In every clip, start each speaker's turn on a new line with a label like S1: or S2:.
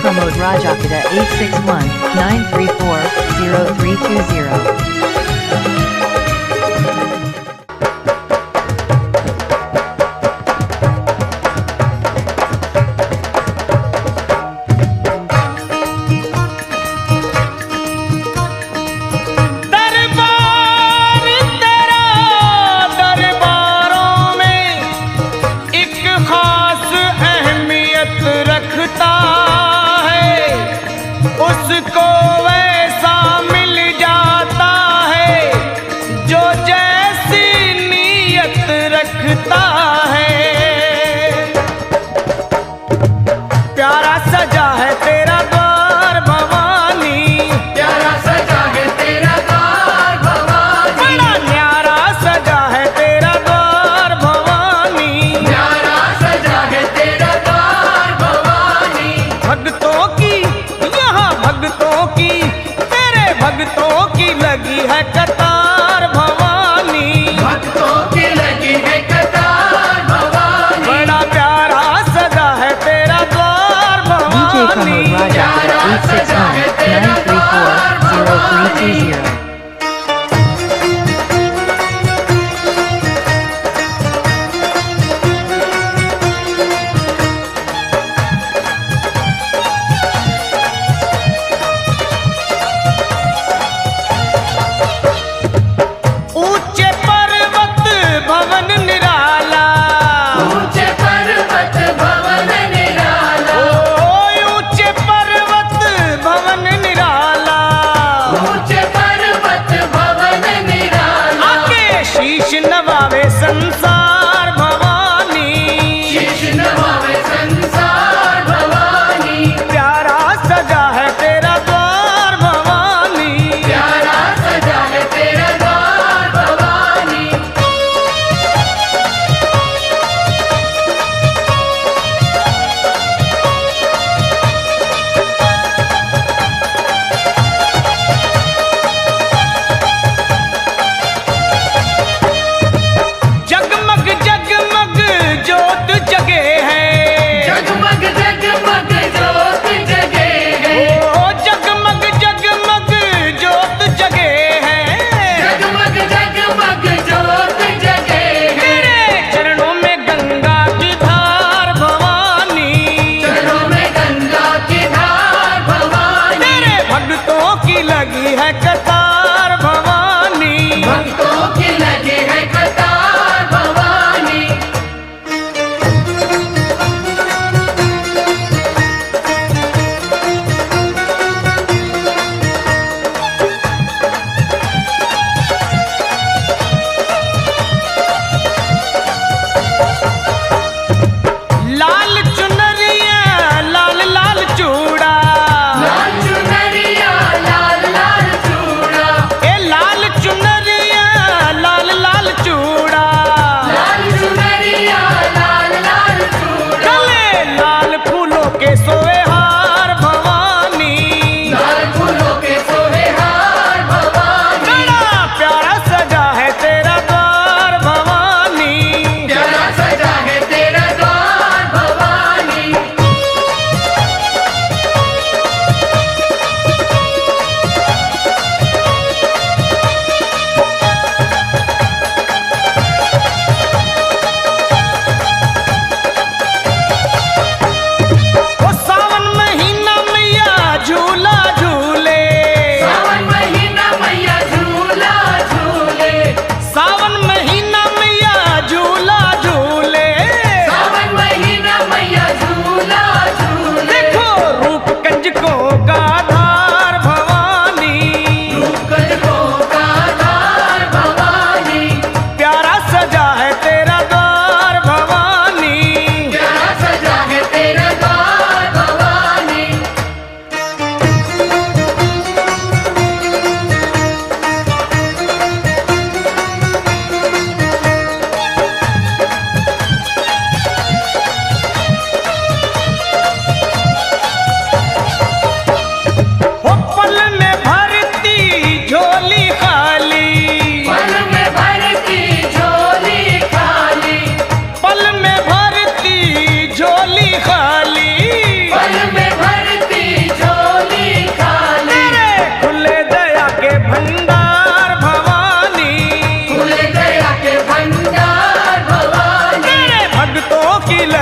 S1: Promote Rajakata 861-934-0320.
S2: उसको वैसा मिल जाता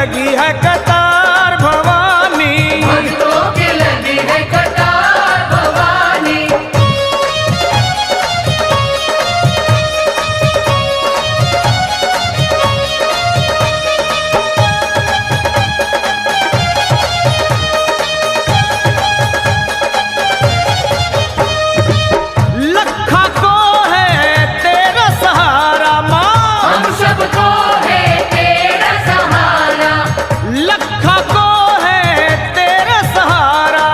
S1: लगी है कतार भवानी,
S2: भक्तों की लगी है कतार भवानी।
S1: लखा को है तेरा सहारा माँ,
S2: हम सबको है तेरा सहारा।
S1: लखा को है तेरा सहारा,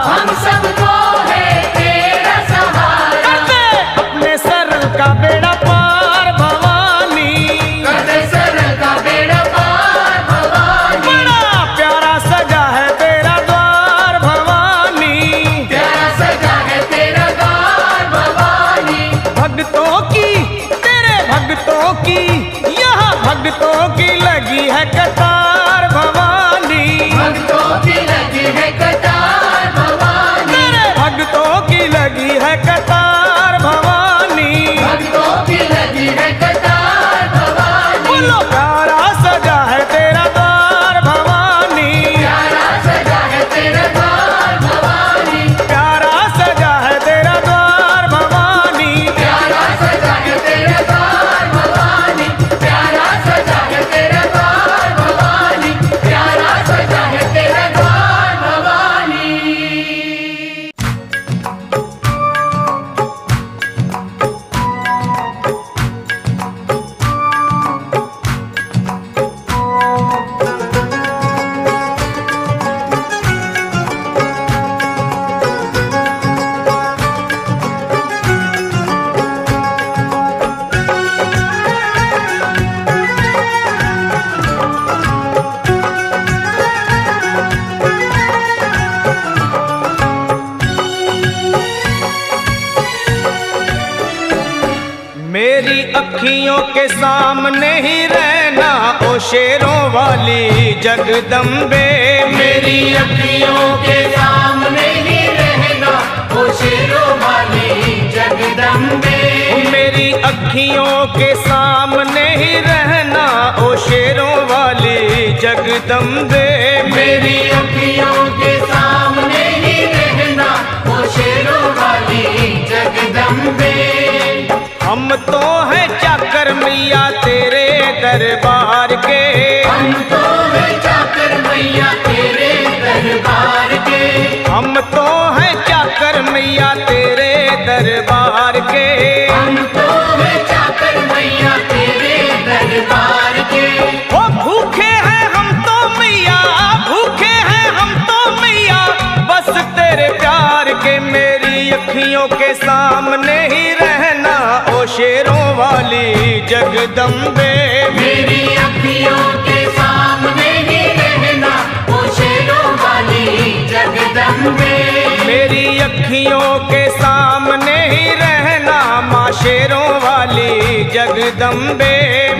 S2: हम सबको है तेरा सहारा।
S1: करते अपने सर का बेड़ा पार भवानी,
S2: करते सर का बेड़ा पार भवानी।
S1: बड़ा प्यारा सजा है तेरा द्वार भवानी,
S2: प्यारा सजा है तेरा द्वार भवानी।
S1: भक्तों की तेरे भक्तों की यहाँ भक्तों की लगी है कतार भवानी,
S2: भक्तों की लगी है कतार भवानी।
S1: तेरे भक्तों की लगी है कतार भवानी।
S2: भक्तों की लगी है कतार भवानी।
S1: बोलो प्यारा सजा है तेरा द्वार भवानी,
S2: प्यारा सजा है तेरा द्वार भवानी।
S1: प्यारा सजा है तेरा द्वार भवानी।
S2: प्यारा सजा है तेरा द्वार भवानी। प्यारा सजा है तेरा द्वार भवानी। प्यारा सजा है तेरा द्वार भवानी।
S1: मेरी अखियों के सामने ही रहना ओ शेरों वाली जगदम्बे,
S2: मेरी अखियों के सामने ही रहना ओ शेरों वाली जगदम्बे।
S1: मेरी अखियों के सामने ही रहना ओ शेरों वाली जगदम्बे।
S2: मेरी अखियों के सामने ही रहना ओ शेरों वाली जगदम्बे।
S1: हम तो हैं चाकर मैया तेरे दरबार के,
S2: हम तो है चाकर मैया तेरे दरबार के।
S1: हम तो हैं चाकर मैया तेरे दरबार के।
S2: हम तो है चाकर मैया तेरे दरबार के।
S1: ओ भूखे हैं हम तो मैया, भूखे हैं हम तो मैया बस तेरे प्यार के। मेरी अखियों के सामने ही रहना ओ शेरों वाली जगदम्बे।
S2: मेरी अखियों के सामने ही रहना ओ शेरों वाली जगदम्बे।
S1: मेरी अखियों के सामने ही रहना माँ शेरों वाली जगदम्बे।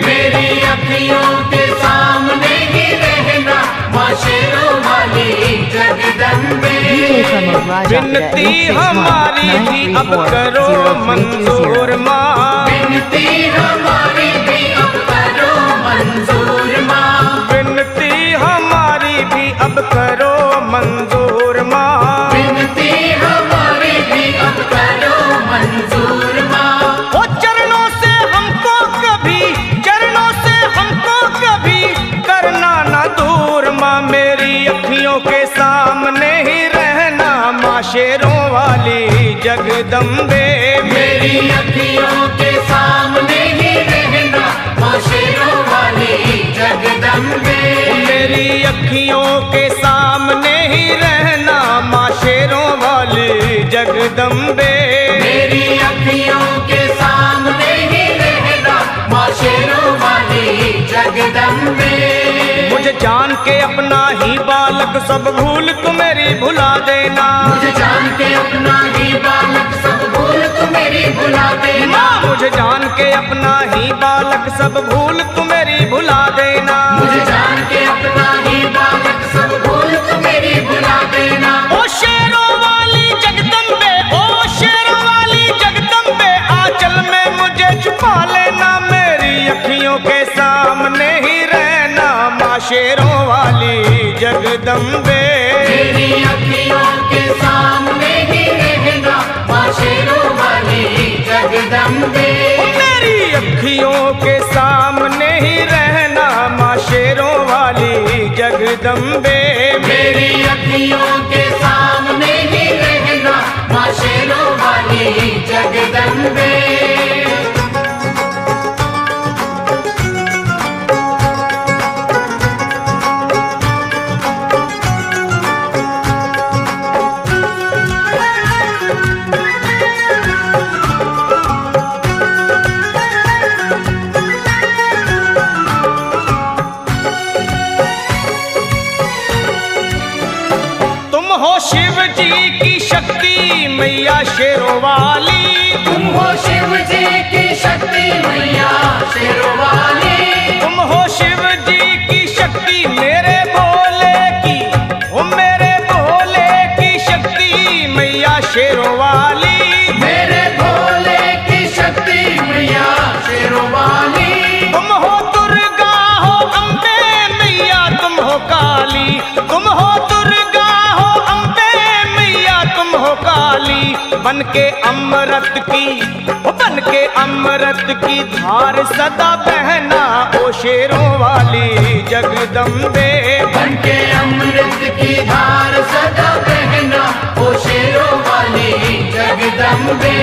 S2: मेरी अखियों के सामने ही रहना माँ शेरों वाली जगदम्बे।
S1: विनती हमारी भी अब करो मंजूर माँ,
S2: विनती हमारी भी अब करो मंजूर माँ।
S1: विनती हमारी भी अब करो मंजूर माँ।
S2: विनती हमारी भी अब करो मंजूर माँ।
S1: ओ चरणों से हमको कभी, चरणों से हमको कभी करना ना दूर माँ। मेरी अखियों के सामने ही रहना माँ शेरों वाली जगदम्बे।
S2: मेरी अखियों के सामने ही रहना माँ शेरों वाली जगदम्बे।
S1: मेरी अखियों के सामने ही रहना माँ शेरों वाली जगदम्बे।
S2: मेरी अखियों के सामने ही रहना माँ शेरों वाली जगदम्बे।
S1: मुझे जान के अपना ही बालक सब भूल तू मेरी भुला देना।
S2: मुझे जान के अपना ही बालक सब भूल तू मेरी भुला देना।
S1: मुझे जान के अपना ही बालक सब भूल तू मेरी भुला देना।
S2: मुझे जान के अपना ही बालक सब भूल तू मेरी भुला देना।
S1: ओ शेरों वाली जगदम्बे, ओ शेरों वाली जगदम्बे आंचल में मुझे छुपा लेना। मेरी अखियों के सामने ही रहना माँ शेरों वाली जगदम्बे।
S2: मेरी अखियों के सामने ही रहना माँ शेरों वाली जगदम्बे।
S1: मेरी अखियों के सामने ही रहना माँ शेरों वाली जगदम्बे।
S2: मेरी अखियों के सामने ही रहना माँ शेरों वाली जगदम्बे।
S1: शिव जी की शक्ति मैया शेरों वाली।
S2: तुम हो शिव जी की शक्ति मैया शेरों वाली।
S1: तुम हो शिव जी की शक्ति मेरे भोले की, ओ मेरे भोले की शक्ति मैया शेरों वाली।
S2: मेरे भोले की शक्ति मैया शेरों वाली।
S1: तुम हो दुर्गा हो अम्बे मैया तुम हो काली। तुम हो दुर्गा हो अम्बे मैया तुम हो काली। बन के अमृत की, बन के अमृत की धार सदा बहना ओ शेरों वाली जगदम्बे।
S2: बन के अमृत की धार सदा बहना ओ शेरों वाली जगदम्बे।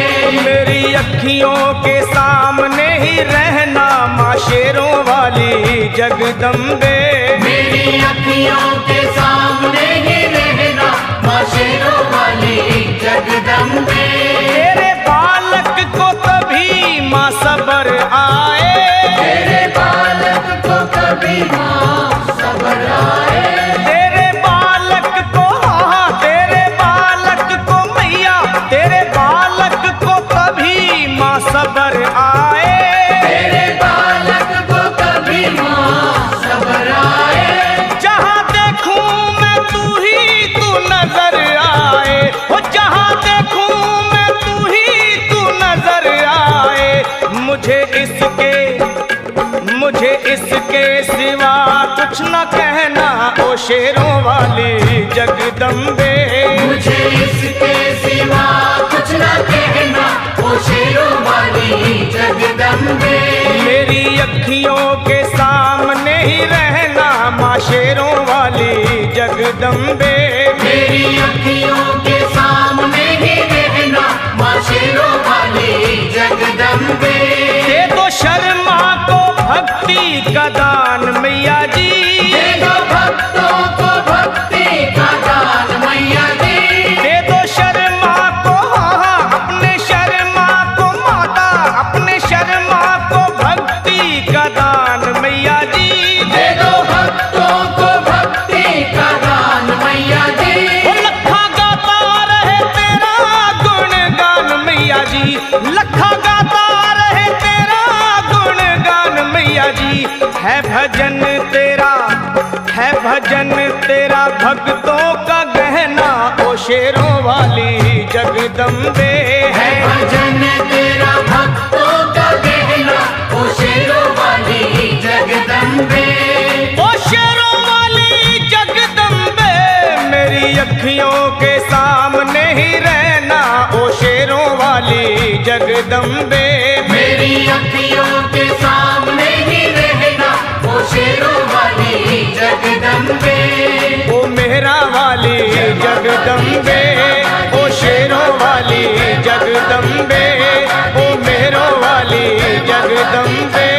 S1: मेरी अखियों के सामने ही रहना माँ शेरों वाली जगदम्बे।
S2: मेरी अखियों के सामने ही रहना माँ शेरों वाली जगदम्बे।
S1: तेरे बालक को कभी माँ सबर आए।
S2: तेरे बालक को कभी माँ सबर आए।
S1: तेरे बालक को, हाँ तेरे बालक को मैया, तेरे बालक को कभी माँ सबर आए।
S2: तेरे बालक को कभी माँ सबर आए।
S1: जहाँ देखूं मैं तू ही तू नजर आए। हो जहाँ देखूं मैं तू ही तू नजर आए। मुझे इसके सिवा कुछ न कहना ओ शेरों वाली जगदम्बे।
S2: मुझे इसके सिवा कुछ न कहना ओ शेरों वाली जगदम्बे।
S1: मेरी अखियों के सामने ही रहना माँ शेरों वाली जगदम्बे।
S2: मेरी अखियों के सामने ही रहना माँ शेरों वाली जगदम्बे।
S1: दे दो शर्मा को भक्ति का दान मैया जी।
S2: दे दो भक्तों को भक्ति का दान मैया जी।
S1: दे दो शर्मा को, हाँ अपने शर्मा को माता, अपने शर्मा को भक्ति का दान मैया जी।
S2: दे दो भक्तों को भक्ति का दान मैया जी।
S1: वो लखा गाता रहे तेरा गुणगान मैया जी। लखा गाता रहे तेरा गुणगान मैया जी। है भजन तेरा, है भजन तेरा भक्तों का गहना ओ शेरों वाली जगदम्बे।
S2: है भजन तेरा भक्तों का गहना ओ शेरों वाली जगदम्बे।
S1: ओ शेरों वाली जगदम्बे। मेरी अखियों के सामने ही रहना ओ शेरों वाली जगदम्बे।
S2: मेरी अखियों के सामने ही रहना ओ शेरों वाली जगदम्बे।
S1: ओ मेहरा वाली जगदम्बे। ओ शेरों वाली जगदम्बे। ओ मेहरों वाली जगदम्बे।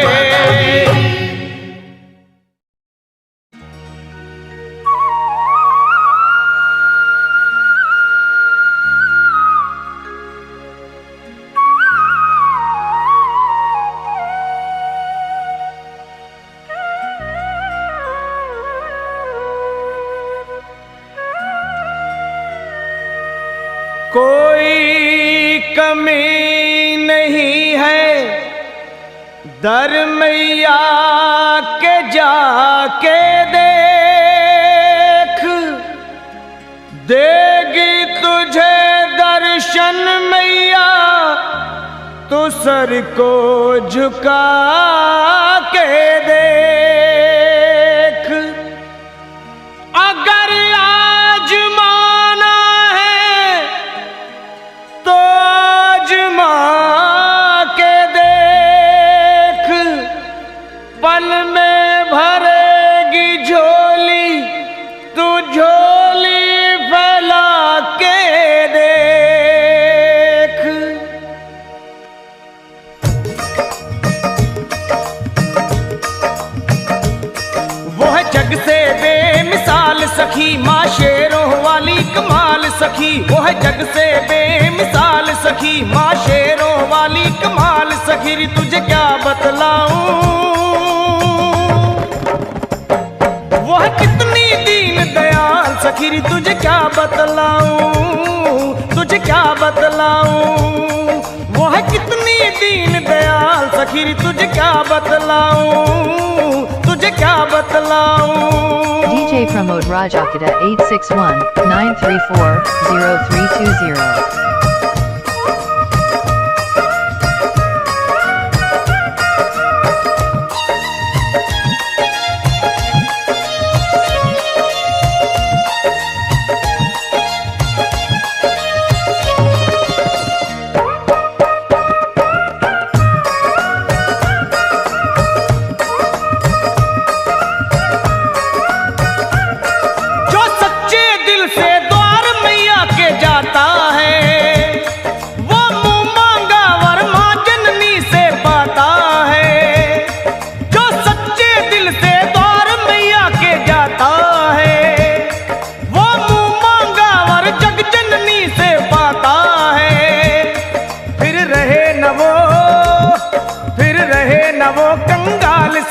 S1: कोई कमी नहीं है दर मैया के जाके देख। देगी तुझे दर्शन मैया तो सर को झुका के देख। जग से बेमिसाल सखी माँ शेरों वाली कमाल सखी, वो है जग से बेमिसाल सखी माँ शेरों वाली कमाल सखी। री तुझे क्या बतलाऊं वो है कितनी दीन दयाल सखी। री तुझे क्या बतलाऊं, तुझे क्या बतलाऊं वो है कितनी दीन दयाल सखी। री तुझे क्या बतलाऊं, तुझे क्या बतलाऊं।
S3: DJ Pramod Rajakota 861-934-0320.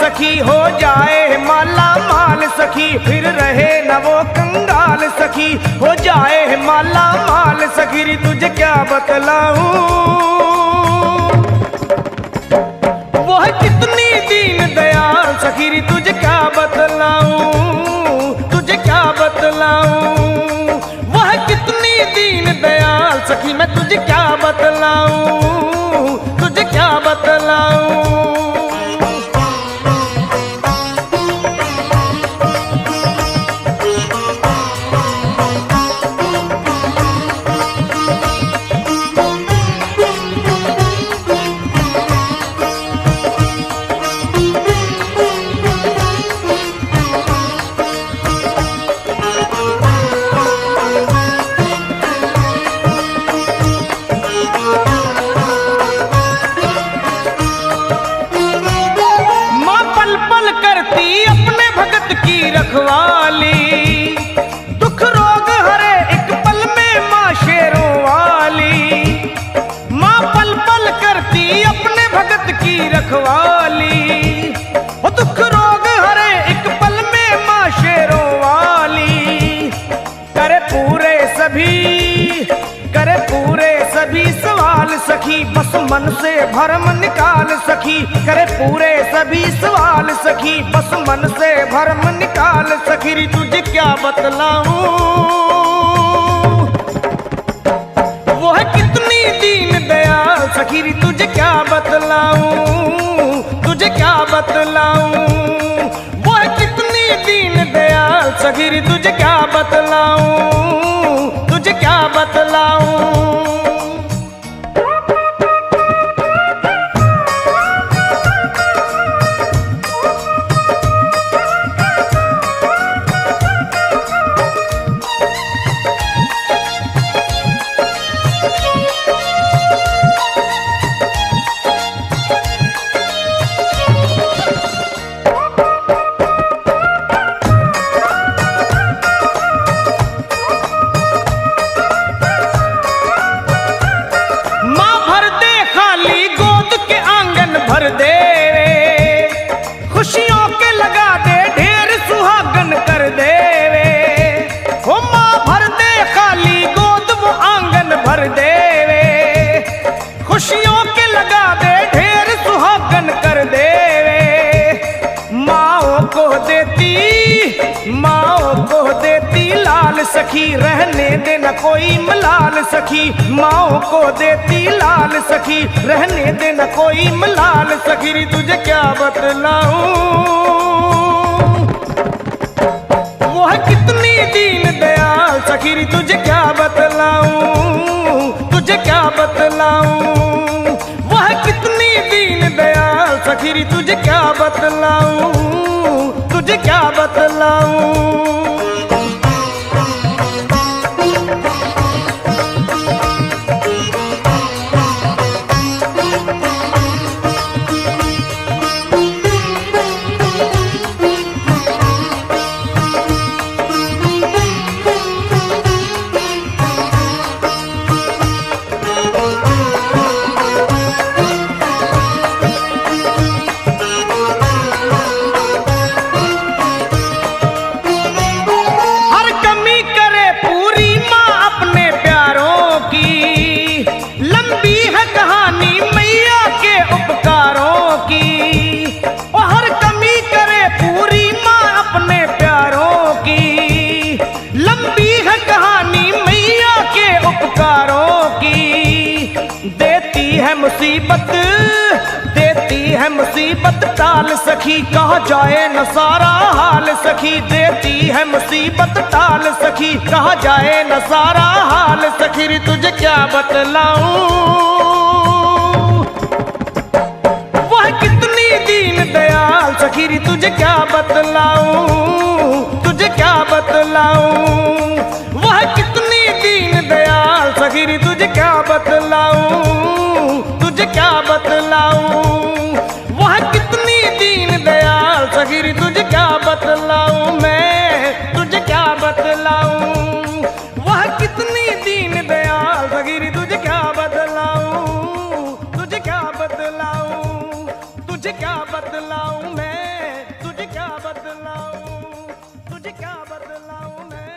S3: सखी हो जाए माला माल सखी, फिर रहे न वो कंगाल सखी हो जाए माला माल सखी। री तुझे क्या बतलाऊं वो है कितनी दीन दयाल सखी। री तुझे क्या बतलाऊं, तुझे क्या बतलाऊं वो है कितनी दीन दयाल सखी। मैं तुझे क्या बतलाऊं, तुझे क्या बतलाऊं। रखवाली दुख रोग हरे एक पल में माँ शेरों वाली, माँ पल पल करती अपने भगत की रखवाली। वो दुख रोग हरे एक पल में माँ शेरों वाली, करे पूरे सभी सवाल सखी बस मन से भरम निकाल सखी। करे पूरे सभी सवाल सखी बस मन से भरम निकाल सखी। री तुझे क्या बतलाऊं वो है कितनी दीन दयाल सखी। री तुझे क्या बतलाऊं, तुझे क्या बतलाऊं वो है कितनी दीन दयाल सखी। री तुझे क्या बतलाऊं, तुझे क्या बतलाऊं। भर दे खुशियों के लगा दे ढेर सुहागन कर दे हो माँ भर दे खाली गोद वो आंगन भर दे खुशियों के लगा दे ढेर सुहागन कर दे। माओ को देती लाल सखी रहने देना कोई मलाल सखी। माओ को देती लाल सखी रहने देना कोई मलाल सखी। री तुझे क्या बतलाऊं वो है कितनी दीन दयाल सखी। री तुझे क्या बतलाऊं, तुझे क्या बतलाऊं वो है कितनी दीन दयाल सखी। री तुझे क्या बतलाऊं, तुझे क्या बतलाऊं। सखी, कहा जाए न सारा हाल सखी, देती है मुसीबत टाल सखी, कहा जाए न सारा हाल सखी, रे तुझे क्या बतलाऊं, वह कितनी दीन दयाल सखी, रे तुझे क्या बतलाऊं, तुझे क्या बतलाऊं, वह कितनी दीन दयाल सखी, रे तुझे क्या बतलाऊं, तुझे क्या बतलाऊं, वह कितनी दीन दयाल सखी, रे तुझे क्या बतलाऊं, मैं तुझे क्या बतलाऊं, वह कितनी दीन दयाल सखी, रे तुझे क्या बतलाऊं, तुझे क्या बतलाऊं, तुझे क्या बतलाऊं, मैं तुझे क्या बतलाऊं, तुझे क्या बतलाऊं, मैं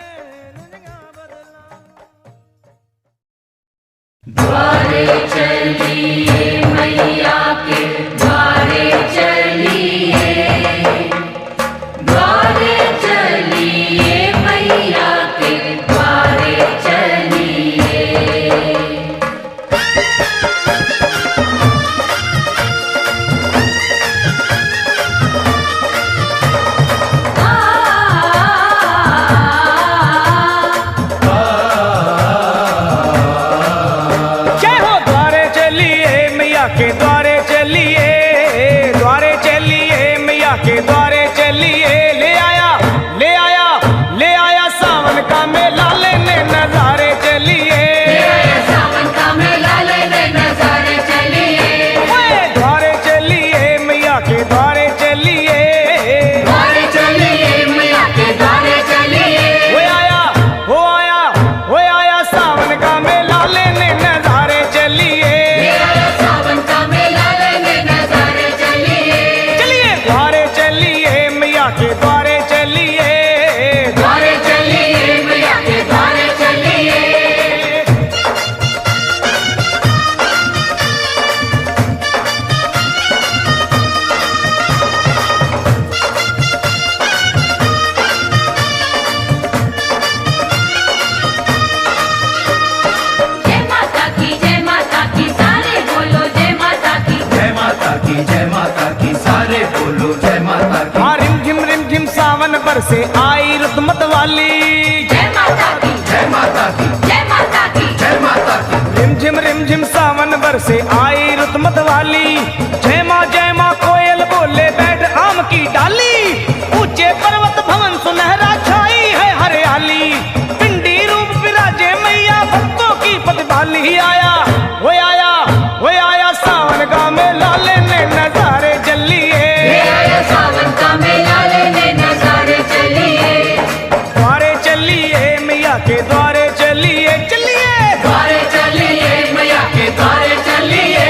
S3: तुझे क्या बतलाऊं।
S2: द्वारे चलिए मैया के द्वारे चलिए, द्वारे चलिए मैया के द्वारे चलिए।
S3: जय हो द्वारे चलिए मैया के द्वारे चलिए, द्वारे चलिए मैया के द्वारे चलिए, ले आया ले आया ले आया सावन का मेला लेने नजारे चलिए,
S2: सावन का मेला लेने नजारे चलिए,
S3: ओए द्वारे चलिए मैया के द्वारे चलिए,
S2: द्वारे चलिए मैया के द्वारे चलिए।
S3: वो आया वो आया वो आया सावन का मेला लेने नजारे चलिए,
S2: सावन का मेला लेने नजारे चलिए,
S3: चलिए द्वारे चलिए मैया के द्वारे चलिए,
S2: द्वारे चलिए मैया के द्वारे चलिए। जय माता की सारे बोलो जय माता की,
S4: जय माता की जय माता की सारे बोलो जय माता की।
S3: हाँ रिम झिम सावन बरसे आई रुत मत वाली,
S2: जय माता की,
S4: जय माता की
S2: जय माता की,
S4: जय माता की।
S3: रिम झिम सावन बरसे आई रुत मत वाली, जय माँ कोयल बोले बैठ आम की डाली, ऊंचे पर्वत भवन सुनहरा छाई है हरियाली, पिंडी रूप विराजे मैया भक्तों की पतवाली, आया वो आया वो आया सावन का मेला लेने नजारे चलिए,
S2: सावन का मेला लेने नजारे चलिए,
S3: द्वारे चलिए मैया के द्वारे चलिए, चलिए
S2: द्वारे चलिए मैया के द्वारे चलिए।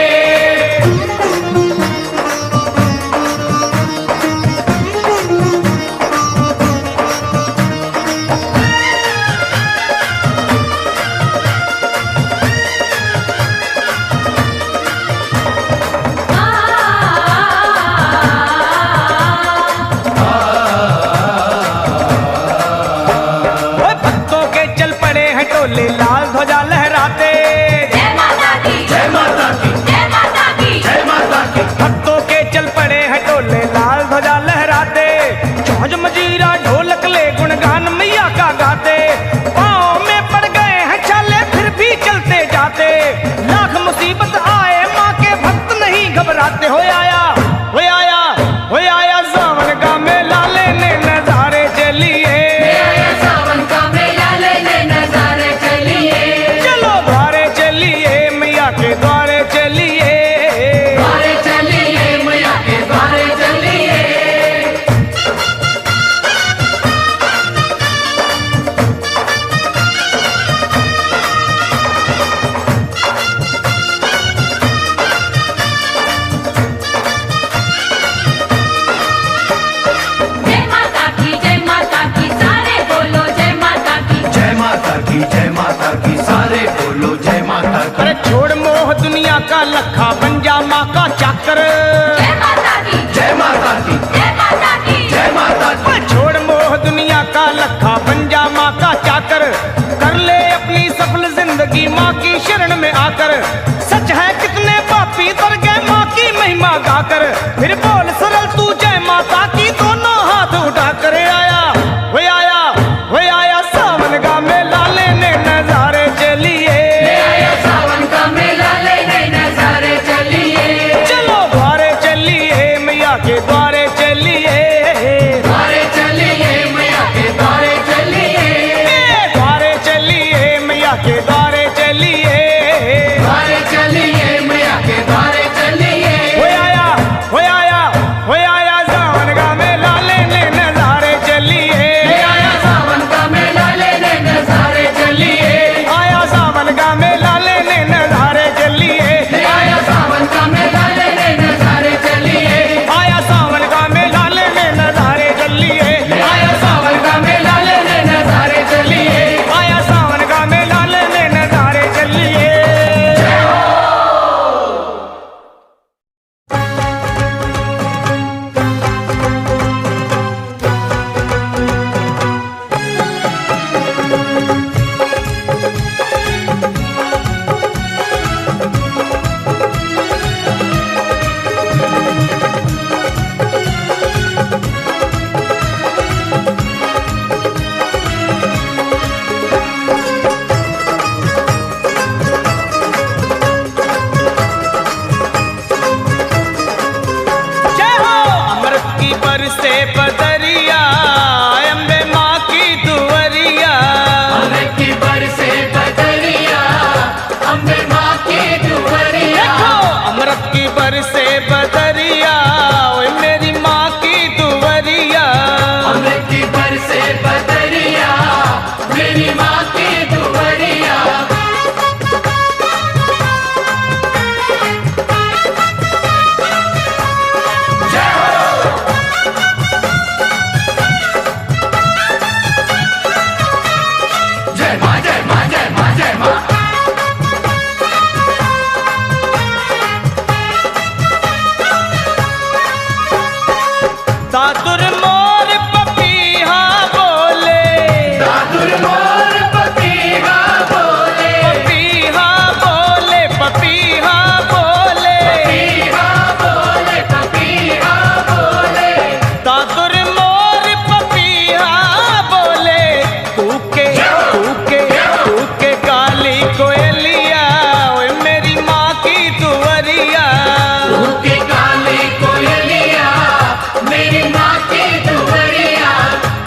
S3: ओए भक्तों के चल पड़े हैं टोले लाल ध्वजा लहराते,
S2: जय माता की,
S4: जय माता की
S2: जय माता की,
S4: जय माता की।
S3: भक्तों के चल पड़े हैं टोले लाल ध्वजा लहराते, छौज मजीरा ढोलक ले गुणगान मैया का गाते, पाँव में पड़ गए हैं छाले फिर भी चलते जाते, लाख मुसीबत आए माँ के भक्त नहीं घबराते, हो आया हो आया हो आया सावन का मेला लेने नजारे चलिए,
S2: सावन का मेला लेने नजारे चलिए,
S3: चलो द्वारे चलिए मैया के द्वारे चलिए,
S2: द्वारे चलिए मैया के द्वारे चलिए। जय माता की सारे बोलो जय माता की,
S4: जय माता की जय माता की सारे बोलो जय माता की।
S3: अरे छोड़ मोह दुनिया का लखा बन जा माँ का चाकर,
S2: जय माता की,
S4: जय माता की
S2: जय माता की,
S4: जय माता की।
S3: ओए छोड़ मोह दुनिया का लखा बन जा माँ का चाकर, कर ले अपनी सफल जिंदगी माँ की शरण में आकर, सच है कितने पापी तर गए माँ की महिमा गाकर, फिर बोल सरल तू जय माँ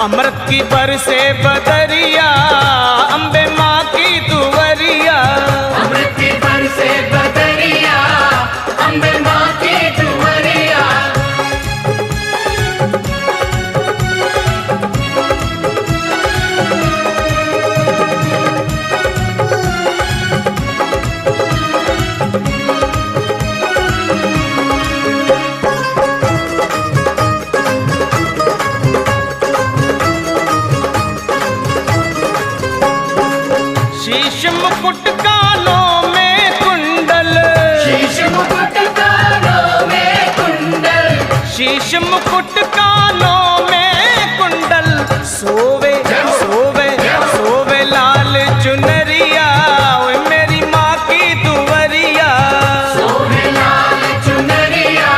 S3: अमृत की बरसे बदरिया, अम्बे माँ की दुवरिया।
S2: अमृत की बरसे बदरिया, अम्बे माँ की दुवरिया।
S3: शीश मुकुट कानों में कुंडल,
S2: शीश मुकुट कानों में कुंडल,
S3: शीश मुकुट कानों में कुंडल। सोवे सोवे सोवे लाल चुनरिया, ओए मेरी माँ की दुवरिया।
S2: सोहे लाल चुनरिया,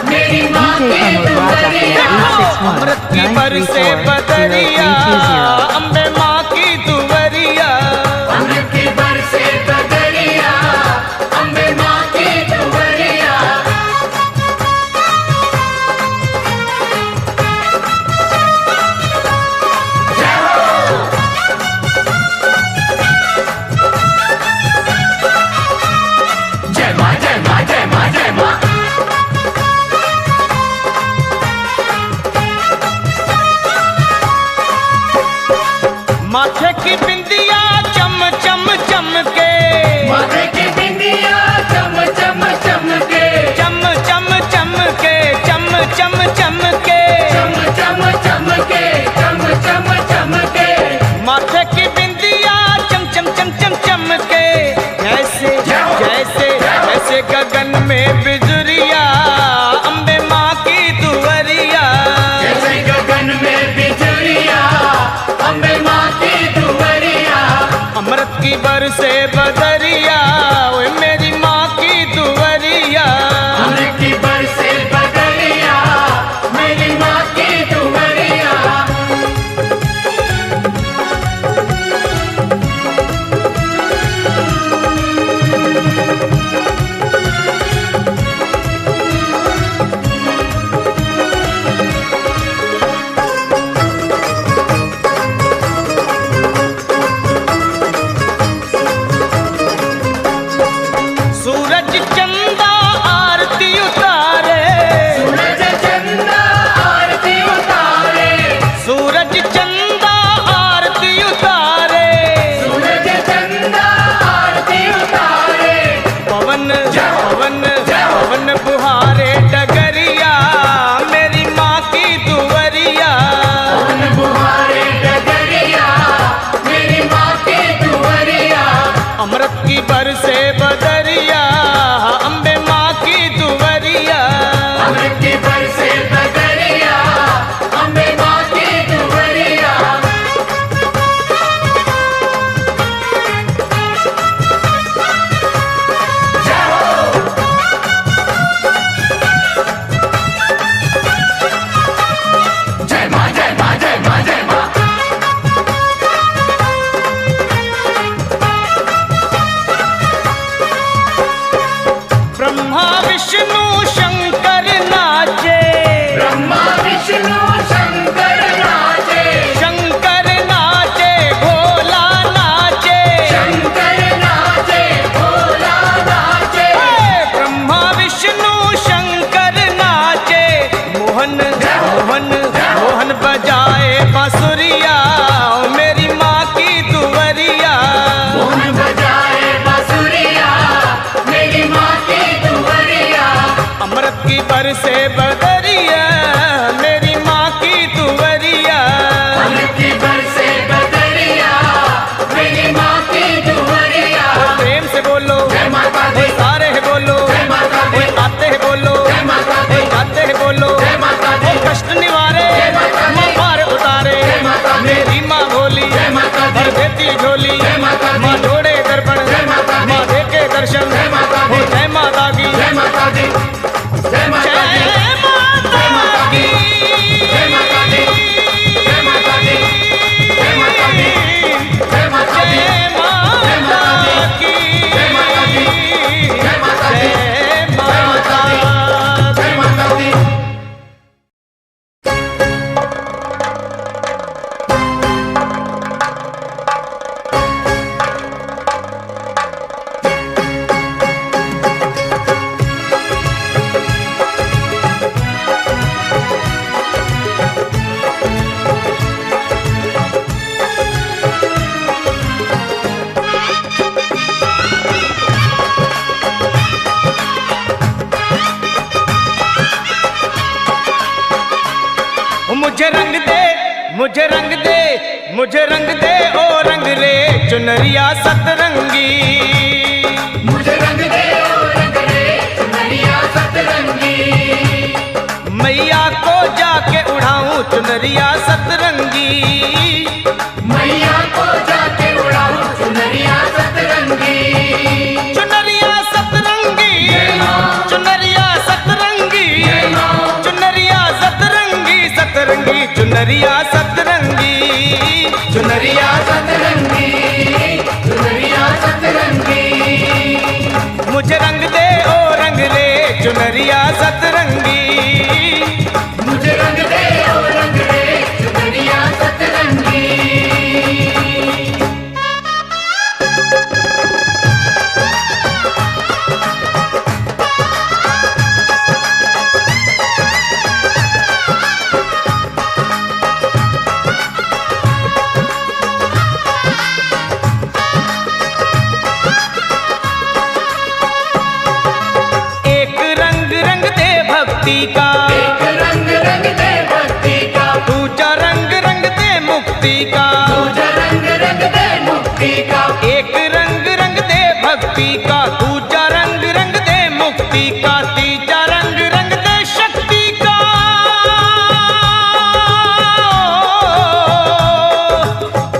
S2: मेरी माँ की दुवरिया।
S3: अमृत की बरसे बदरिया, अम्बे माँ की दुवरिया।
S2: अमृत की बरसे बदरिया, अम्बे माँ की दुवरिया। जय माँ जय माँ जय माँ जय माँ।
S3: माथे की बिंदिया चम चम चमके,
S2: माथे की बिंदिया चम चम चमके,
S3: चम चम चमके, चम चम चमके।
S2: चम चम चमके, चम चम चमके।
S3: माथे की बिंदिया चम चम चम चम चमके, जैसे जैसे जैसे गगन में बिजुरिया, अम्बे माँ की दुवरिया।
S2: जैसे गगन में बिजुरिया, अम्बे माँ की दुवरिया।
S3: अमृत की बरसे बदरिया, ओए मेरी माँ की दुवरिया।
S2: अमृत की बरसे बदरिया, मेरी माँ की दुवरिया।
S3: सूरज चंदा आरती उतारे,
S2: सूरज चंदा आरती उतारे,
S3: सूरज चंदा आरती उतारे।
S2: सूरज चंदा आरती उतारे।
S3: पवन पवन पवन बुहारे डगरिया, मेरी माँ की दुवरिया।
S2: पवन बुहारे डगरिया, मेरी माँ की दुवरिया।
S3: अमृत की बरसे बदरिया, अम्बे माँ की दुवरिया।
S2: अमृत की बरसे बदरिया, अम्बे माँ की दुवरिया। जय हो। जय माँ जय माँ जय माँ जय माँ।
S3: ब्रह्मा विष्णु शंकर नाचे,
S2: ब्रह्मा विष्णु शंकर नाचे,
S3: शंकर नाचे भोला नाचे।
S2: शंकर नाचे, भोला नाचे।
S3: ब्रह्मा विष्णु शंकर नाचे, मोहन मोहन मोहन बजाए बांसुरिया, मेरी माँ की दुवरिया।
S2: मोहन बजाए बांसुरिया, मेरी माँ की दुवरिया।
S3: अमृत की बरसे बदरिया, मेरी माँ की दुवरिया।
S2: अमृत की बरसे बदरिया, मेरी माँ की दुवरिया।
S3: प्रेम से बोलो
S2: जय माता दी,
S3: सारे है बोलो,
S2: जय माता दी,
S3: आते हैं बोलो,
S2: जय माता दी,
S3: गाते हैं बोलो।
S2: जय माता दी,
S3: कष्ट निवारे
S2: जय माता दी,
S3: माँ पार उतारे,
S2: जय माता दी।
S3: मुझे रंग दे ओ रंग रे चुनरिया सतरंगी।
S2: मुझे रंग दे ओ रंग रे चुनरिया सतरंगी।
S3: मैया को जाके उड़ाऊं चुनरिया सतरंगी।
S2: मैया को जाके उड़ाऊं चुनरिया सतरंगी।
S3: चुनरिया सतरंगी, चुनरिया सतरंगी, चुनरिया सतरंगी, सतरंगी चुनरिया सतरंगी।
S2: चुनरिया सतरंगी, चुनरिया सतरंगी।
S3: मुझे रंग दे ओ रंग रे चुनरिया सतरंगी।
S2: मुझे रंग दे ओ रंग रे चुनरिया सतरंगी।
S3: भक्ति का
S2: एक रंग रंग दे भक्ति का,
S3: दूजा रंग रंग दे मुक्ति का।
S2: दूजा रंग रंग दे मुक्ति का।
S3: एक रंग रंग दे भक्ति का, दूजा रंग रंग दे मुक्ति का, तीजा रंग रंग दे शक्ति का।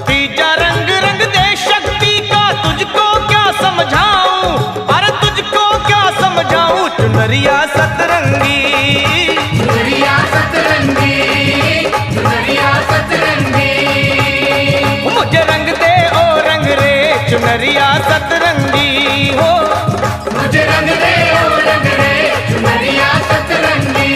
S3: तीजा रंग रंग दे शक्ति का। तुझको क्या समझाऊं, अरे तुझको क्या समझाऊं चुनरिया सतरंगी।
S2: चुनरिया सतरंगी, चुनरिया सतरंगी।
S3: मुझे रंग दे ओ रंग रे चुनरिया सतरंगी हो।
S2: मुझे रंग दे ओ रंग रे चुनरिया सतरंगी।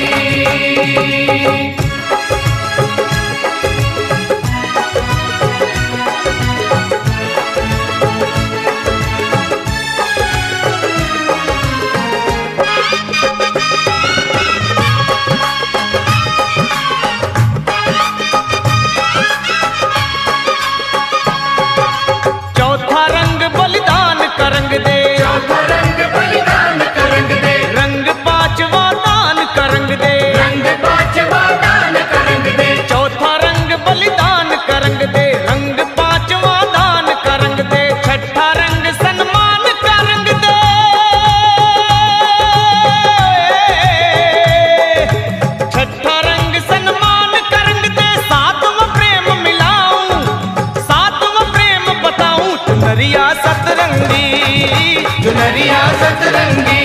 S3: चौथा रंग बलिदान का रंग दे।
S2: चौथा रंग बलिदान का रंग दे।
S3: रंग पांचवा दान का रंग दे।
S2: रंग पांचवा दान का रंग दे।
S3: चौथा रंग बलिदान का रंग दे। रंग पांचवा दान का रंग दे। छठा रंग सन्मान का रंग दे। छठा रंग सन्मान का रंग दे। सातवां प्रेम मिलाऊं, सातवां प्रेम बताऊं चुनरिया सतरंगी।
S2: चुनरिया सतरंगी,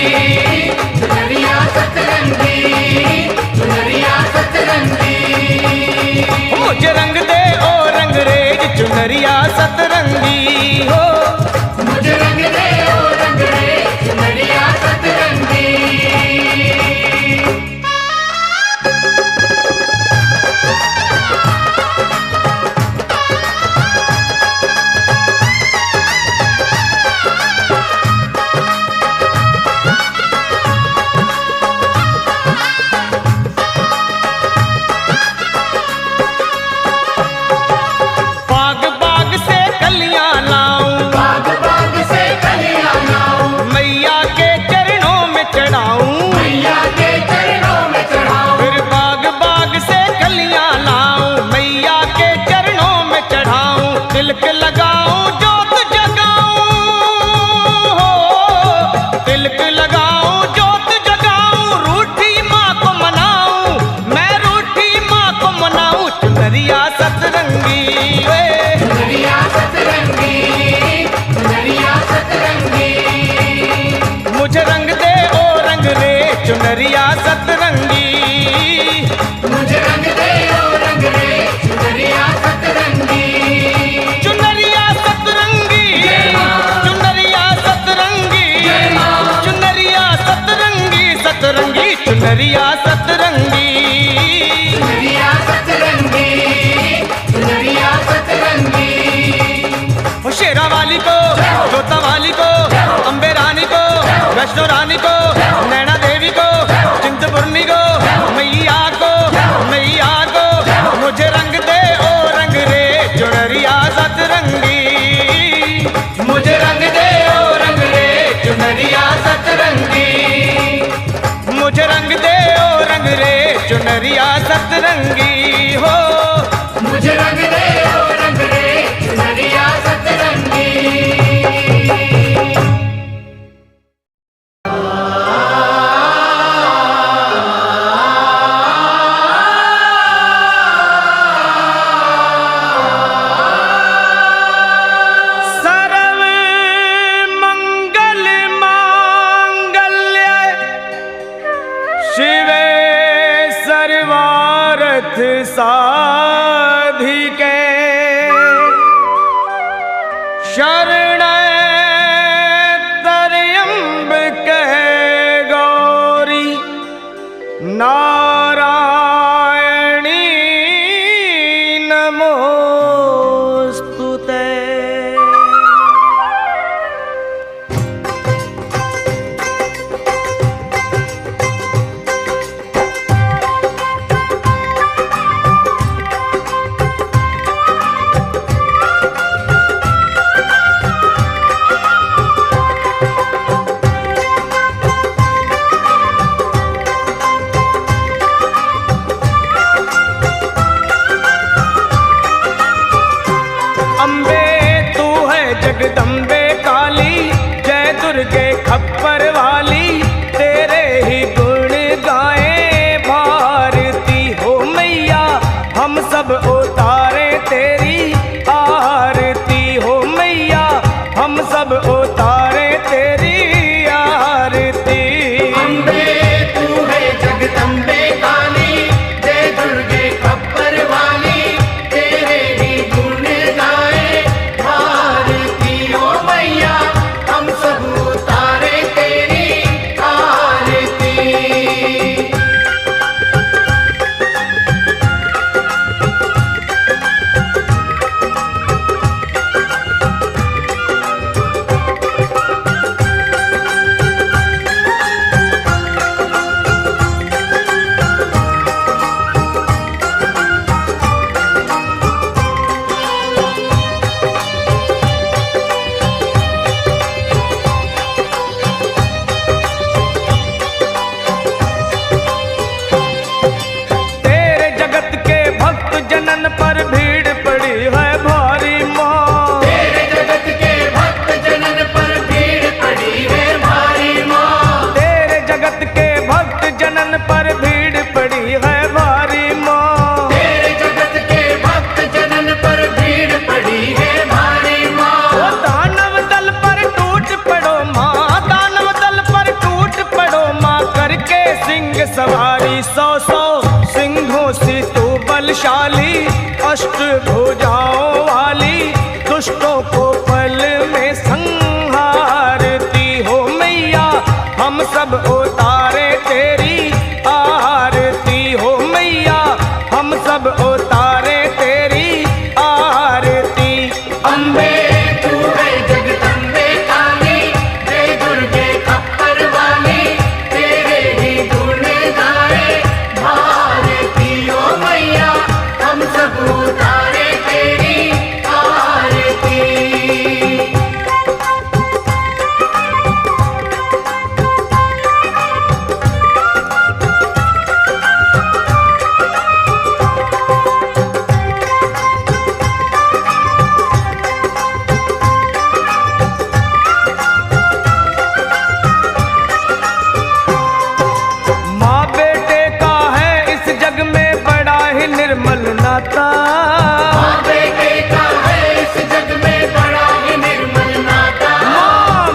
S2: चुनरिया सतरंगी, चुनरिया सतरंगी।
S3: मुझे रंग दे ओ रंग रे चुनरिया सतरंगी हो।
S2: मुझे रंग दे ओ रंग रे चुनरिया सतरंगी।
S3: बाग बाग से कलियां लाऊं,
S2: बाग बाग से कलियां लाऊं,
S3: मैया के चरणों में चढ़ाऊं।
S2: मैया के चरणों में चढ़ाऊं।
S3: फिर बाग बाग से कलियां लाऊं, मैया के चरणों में चढ़ाऊं। तिलक लगाऊं जोत जगाऊं हो, तिलक लगाऊं जोत जगाऊं। रूठी माँ को मनाऊं, मैं रूठी माँ को मनाऊं चुनरिया सतरंगी।
S2: चुनरिया सतरंगी, चुनरिया सतरंगी।
S3: मुझे रंग दे ओ रंग रे चुनरिया सतरंगी।
S2: मुझे रंग दे ओ रंग रे चुनरिया सतरंगी।
S3: चुनरिया सतरंगी, चुनरिया सतरंगी, चुनरिया सतरंगी, सतरंगी चुनरिया सतरंगी।
S2: चुनरिया सतरंगी, चुनरिया सतरंगी।
S3: ओ शेरा वाली को, जोता वाली को, अम्बे रानी को, वैष्णो रानी को, नैना देवी को, चिंतपूर्णी को, मैया को, मैया को। मुझे रंग दे ओ रंग रे चुनरिया सतरंगी।
S2: मुझे रंग दे ओ रंग रे चुनरिया सतरंगी।
S3: मुझे रंग दे ओ रंग रे चुनरिया सतरंगी हो।
S2: मुझे रंग
S3: शरण त्र्यंबके गौरी नारायणी नमोस्तुते। जगदम्बे काली जय दुर्गे खप्पर वाली, तेरे ही गुण गाए भारती हो मैया, हम सब उतारे तेरी आरती हो मैया, हम सब उतारे तेरी आरती।
S2: अम्बे तू है जगदम्बे काली जय दुर्गे खप्पर वाली, तेरे ही गुण गाए भारती हो मैया, हम सब उतारे तेरी आरती।
S3: तेरे जगत के भक्त जनन पर भीड़ पड़ी है भारी माँ,
S2: तेरे जगत के भक्त जनन पर भीड़ पड़ी है भारी माँ,
S3: तेरे जगत के भक्त जनन पर भीड़ पड़ी है भारी माँ।
S2: तेरे जगत के भक्त जनन पर भीड़ पड़ी है भारी माँ।
S3: ओ दानव दल पर टूट पड़ो माँ, दानव दल पर टूट पड़ो माँ, करके सिंह सवारी सौ सौ सिंहों से तू बलशाली, अष्ट भुजाओं वाली दुष्टों को पल में संहारती हो मैया, हम सब उतारे तेरी आरती हो मैया, हम सब उतारे तेरी आरती।
S2: अम्बे तू है जगदम्बे काली जय दुर्गे खप्पर वाली, तेरे ही गुण गाए भारती हो मैया, हम सब उतारे तेरी आरती।
S3: माँ बेटे का है इस जग में बड़ा ही निर्मल नाता,
S2: माँ बेटे का है इस जग में बड़ा ही निर्मल नाता।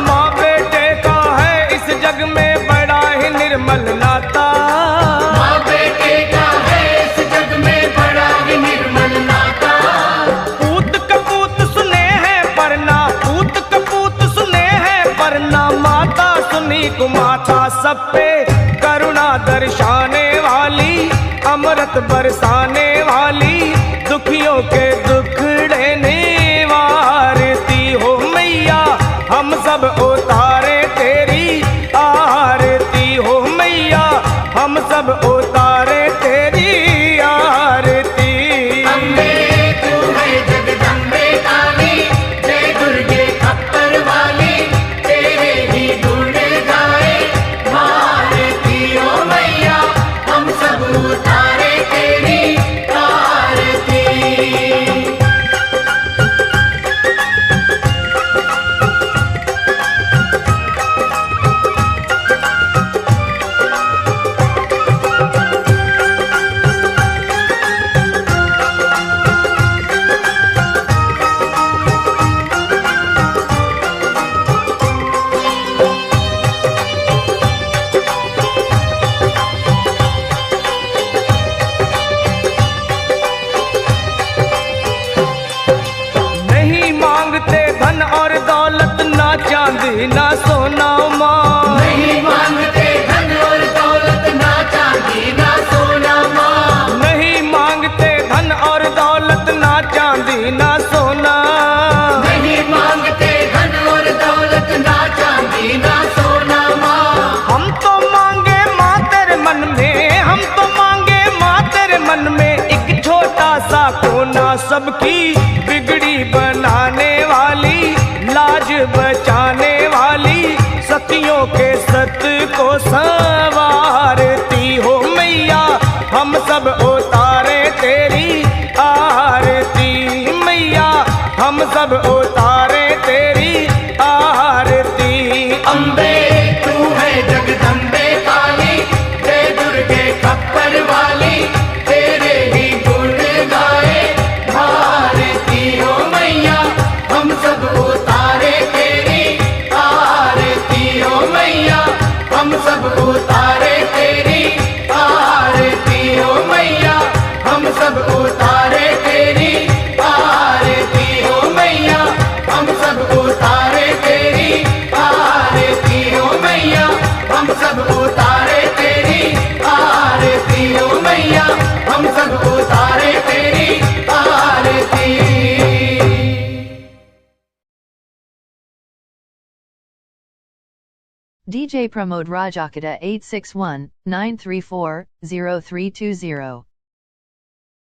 S3: माँ बेटे का है इस जग में बड़ा ही निर्मल नाता।
S2: माँ बेटे का है इस जग में बड़ा ही निर्मल नाता।
S3: पूत कपूत सुने हैं परना, पूत कपूत सुने हैं परना, माता सुनी कुमाता सब पे करुणा दर्शाने वाली, अमृत बरसाने वाली, दुखियों के दुखड़े निवारती हो मैया, हम सब उतारे तेरी आरती हो मैया, हम सब उतारे तेरी आरती।
S2: अम्बे तू है जगदम्बे काली जय दुर्गे खप्पर वाली, तेरे ही गुण गाए भारती
S3: चांदी ना सोना माँ।
S2: नहीं मांगते धन और दौलत ना चांदी ना सोना माँ।
S3: नहीं मांगते धन और दौलत ना चांदी ना सोना।
S2: नहीं मांगते धन और दौलत ना चांदी ना सोना माँ।
S3: हम तो मांगे माँ तेरे मन में, हम तो मांगे माँ तेरे मन में एक छोटा सा कोना, सबकी बिगड़ी बनाने वाली, लाज बचाने वाली, सतियों के सत को संवारती हो मैया, हम सब उतारे तेरी आरती मैया, हम सब उतारे तेरी आरती।
S2: अम्बे तू है जगदम्बे काली, जय दुर्गे खप्पर वाली, तेरे ही गुण गाए भारती हो मैया, हम सब उतारे तेरी आरती हो मैया, हम सब उतारे तेरी आरती हो मैया, हम सब उतारे तेरी आरती हो मैया, हम सब उतारे तेरी आरती हो मैया, हम सब उतारे तेरी आरती हो मैया, हम सब उतारे तेरी आरती।
S5: DJ Pramod Rajakota 861 934 0320